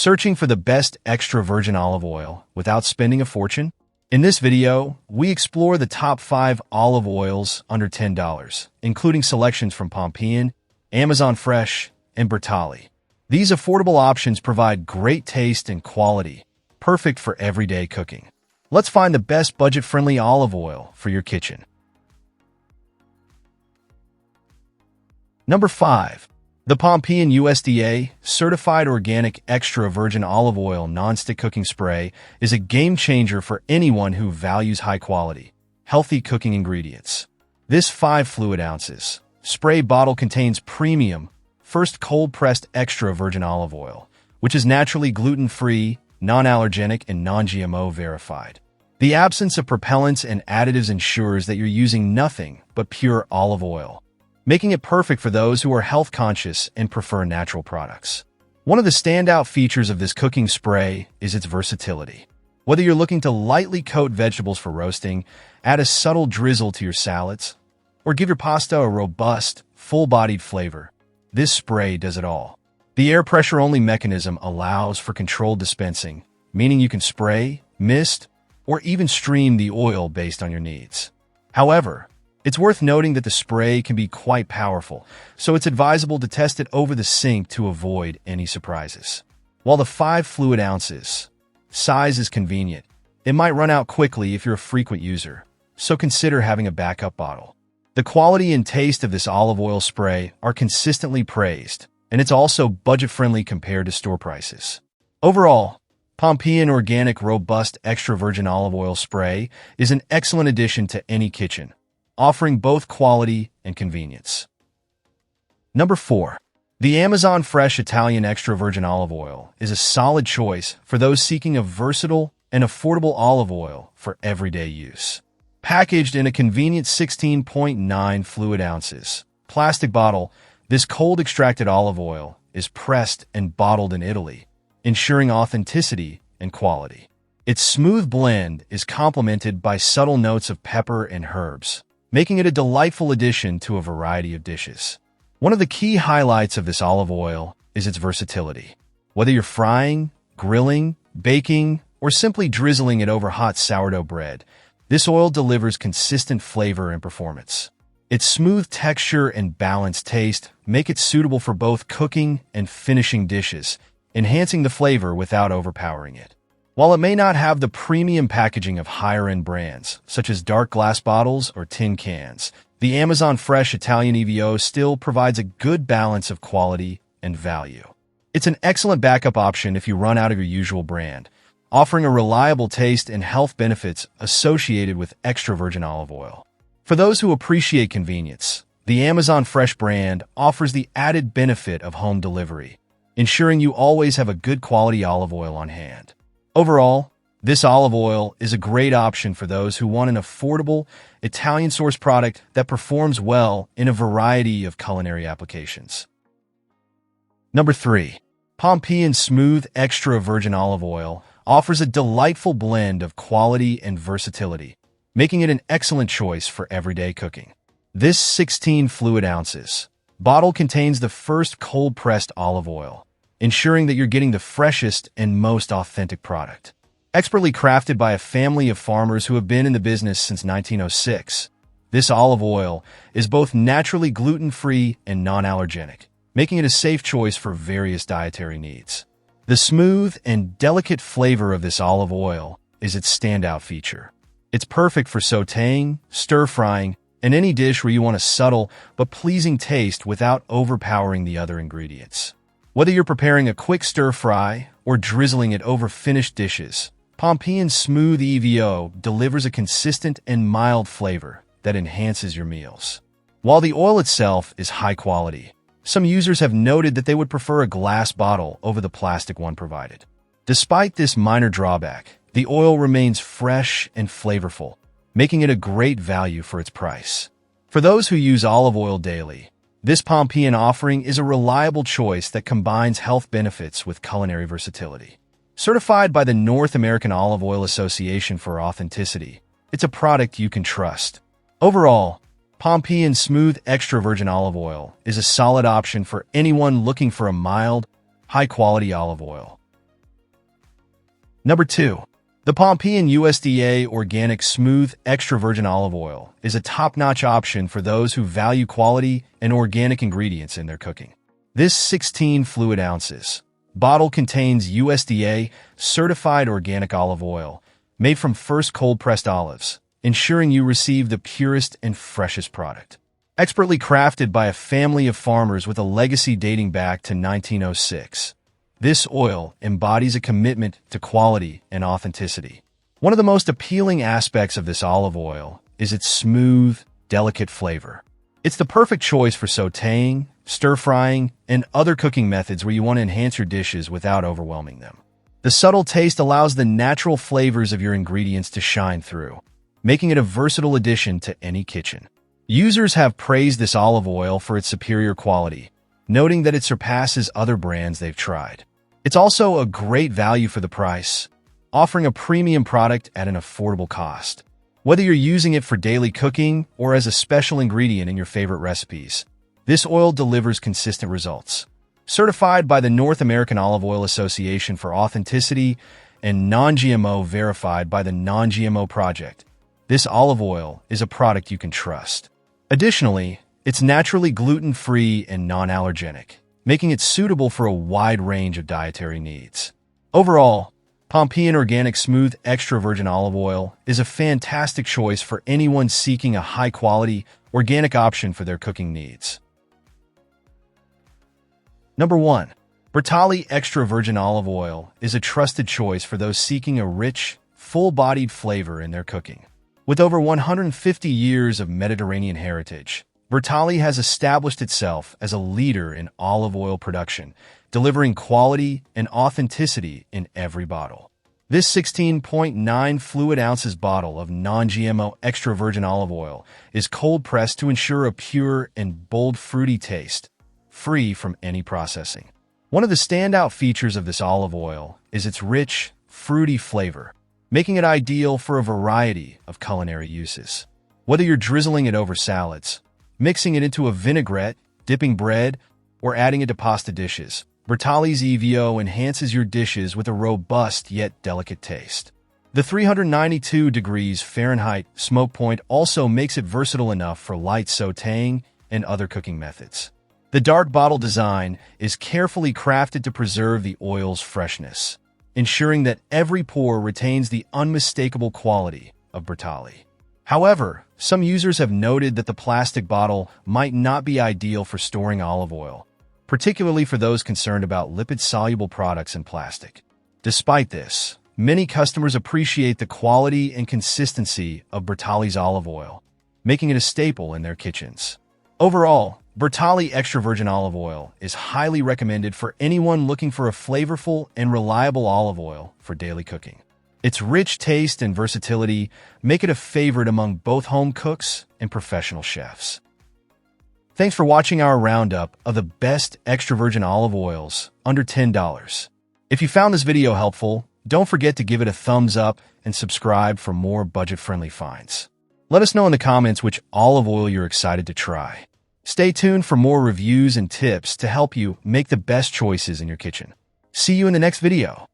Searching for the best extra virgin olive oil without spending a fortune? In this video, we explore the top 5 olive oils under $10, including selections from Pompeian, Amazon Fresh, and Bertolli. These affordable options provide great taste and quality, perfect for everyday cooking. Let's find the best budget-friendly olive oil for your kitchen. Number 5. The Pompeian USDA Certified Organic Extra Virgin Olive Oil Nonstick Cooking Spray is a game-changer for anyone who values high-quality, healthy cooking ingredients. This 5 fluid ounces spray bottle contains premium, first cold-pressed extra virgin olive oil, which is naturally gluten-free, non-allergenic, and non-GMO verified. The absence of propellants and additives ensures that you're using nothing but pure olive oil, making it perfect for those who are health-conscious and prefer natural products. One of the standout features of this cooking spray is its versatility. Whether you're looking to lightly coat vegetables for roasting, add a subtle drizzle to your salads, or give your pasta a robust, full-bodied flavor, this spray does it all. The air pressure-only mechanism allows for controlled dispensing, meaning you can spray, mist, or even stream the oil based on your needs. However, it's worth noting that the spray can be quite powerful, so it's advisable to test it over the sink to avoid any surprises. While the 5 fluid ounces size is convenient, it might run out quickly if you're a frequent user, so consider having a backup bottle. The quality and taste of this olive oil spray are consistently praised, and it's also budget-friendly compared to store prices. Overall, Pompeian Organic Robust Extra Virgin Olive Oil Spray is an excellent addition to any kitchen, offering both quality and convenience. Number 4. The Amazon Fresh Italian Extra Virgin Olive Oil is a solid choice for those seeking a versatile and affordable olive oil for everyday use. Packaged in a convenient 16.9 fluid ounces plastic bottle, this cold-extracted olive oil is pressed and bottled in Italy, ensuring authenticity and quality. Its smooth blend is complemented by subtle notes of pepper and herbs, making it a delightful addition to a variety of dishes. One of the key highlights of this olive oil is its versatility. Whether you're frying, grilling, baking, or simply drizzling it over hot sourdough bread, this oil delivers consistent flavor and performance. Its smooth texture and balanced taste make it suitable for both cooking and finishing dishes, enhancing the flavor without overpowering it. While it may not have the premium packaging of higher-end brands, such as dark glass bottles or tin cans, the Amazon Fresh Italian EVO still provides a good balance of quality and value. It's an excellent backup option if you run out of your usual brand, offering a reliable taste and health benefits associated with extra virgin olive oil. For those who appreciate convenience, the Amazon Fresh brand offers the added benefit of home delivery, ensuring you always have a good quality olive oil on hand. Overall, this olive oil is a great option for those who want an affordable, Italian-sourced product that performs well in a variety of culinary applications. Number 3. Pompeian Smooth Extra Virgin Olive Oil offers a delightful blend of quality and versatility, making it an excellent choice for everyday cooking. This 16 fluid ounces bottle contains the first cold-pressed olive oil, ensuring that you're getting the freshest and most authentic product. Expertly crafted by a family of farmers who have been in the business since 1906, this olive oil is both naturally gluten-free and non-allergenic, making it a safe choice for various dietary needs. The smooth and delicate flavor of this olive oil is its standout feature. It's perfect for sautéing, stir-frying, and any dish where you want a subtle but pleasing taste without overpowering the other ingredients. Whether you're preparing a quick stir-fry or drizzling it over finished dishes, Pompeian Smooth EVO delivers a consistent and mild flavor that enhances your meals. While the oil itself is high quality, some users have noted that they would prefer a glass bottle over the plastic one provided. Despite this minor drawback, the oil remains fresh and flavorful, making it a great value for its price. For those who use olive oil daily, this Pompeian offering is a reliable choice that combines health benefits with culinary versatility. Certified by the North American Olive Oil Association for authenticity, it's a product you can trust. Overall, Pompeian Smooth Extra Virgin Olive Oil is a solid option for anyone looking for a mild, high-quality olive oil. Number 2. The Pompeian USDA Organic Smooth Extra Virgin Olive Oil is a top-notch option for those who value quality and organic ingredients in their cooking. This 16 fluid ounces bottle contains USDA certified organic olive oil made from first cold-pressed olives, ensuring you receive the purest and freshest product. Expertly crafted by a family of farmers with a legacy dating back to 1906. This oil embodies a commitment to quality and authenticity. One of the most appealing aspects of this olive oil is its smooth, delicate flavor. It's the perfect choice for sautéing, stir-frying, and other cooking methods where you want to enhance your dishes without overwhelming them. The subtle taste allows the natural flavors of your ingredients to shine through, making it a versatile addition to any kitchen. Users have praised this olive oil for its superior quality, noting that it surpasses other brands they've tried. It's also a great value for the price, offering a premium product at an affordable cost. Whether you're using it for daily cooking or as a special ingredient in your favorite recipes, this oil delivers consistent results. Certified by the North American Olive Oil Association for authenticity and non-GMO, verified by the Non-GMO Project, this olive oil is a product you can trust. Additionally, it's naturally gluten-free and non-allergenic, making it suitable for a wide range of dietary needs. Overall, Pompeian Organic Smooth Extra Virgin Olive Oil is a fantastic choice for anyone seeking a high-quality, organic option for their cooking needs. Number 1. Bertolli Extra Virgin Olive Oil is a trusted choice for those seeking a rich, full-bodied flavor in their cooking. With over 150 years of Mediterranean heritage, Bertolli has established itself as a leader in olive oil production, delivering quality and authenticity in every bottle. This 16.9 fluid ounces bottle of non-GMO extra virgin olive oil is cold-pressed to ensure a pure and bold fruity taste, free from any processing. One of the standout features of this olive oil is its rich, fruity flavor, making it ideal for a variety of culinary uses. Whether you're drizzling it over salads, mixing it into a vinaigrette, dipping bread, or adding it to pasta dishes, Bertolli's EVO enhances your dishes with a robust yet delicate taste. The 392 degrees Fahrenheit smoke point also makes it versatile enough for light sautéing and other cooking methods. The dark bottle design is carefully crafted to preserve the oil's freshness, ensuring that every pour retains the unmistakable quality of Bertolli. However, some users have noted that the plastic bottle might not be ideal for storing olive oil, particularly for those concerned about lipid-soluble products in plastic. Despite this, many customers appreciate the quality and consistency of Bertolli's olive oil, making it a staple in their kitchens. Overall, Bertolli Extra Virgin Olive Oil is highly recommended for anyone looking for a flavorful and reliable olive oil for daily cooking. Its rich taste and versatility make it a favorite among both home cooks and professional chefs. Thanks for watching our roundup of the best extra virgin olive oils under $10. If you found this video helpful, don't forget to give it a thumbs up and subscribe for more budget-friendly finds. Let us know in the comments which olive oil you're excited to try. Stay tuned for more reviews and tips to help you make the best choices in your kitchen. See you in the next video.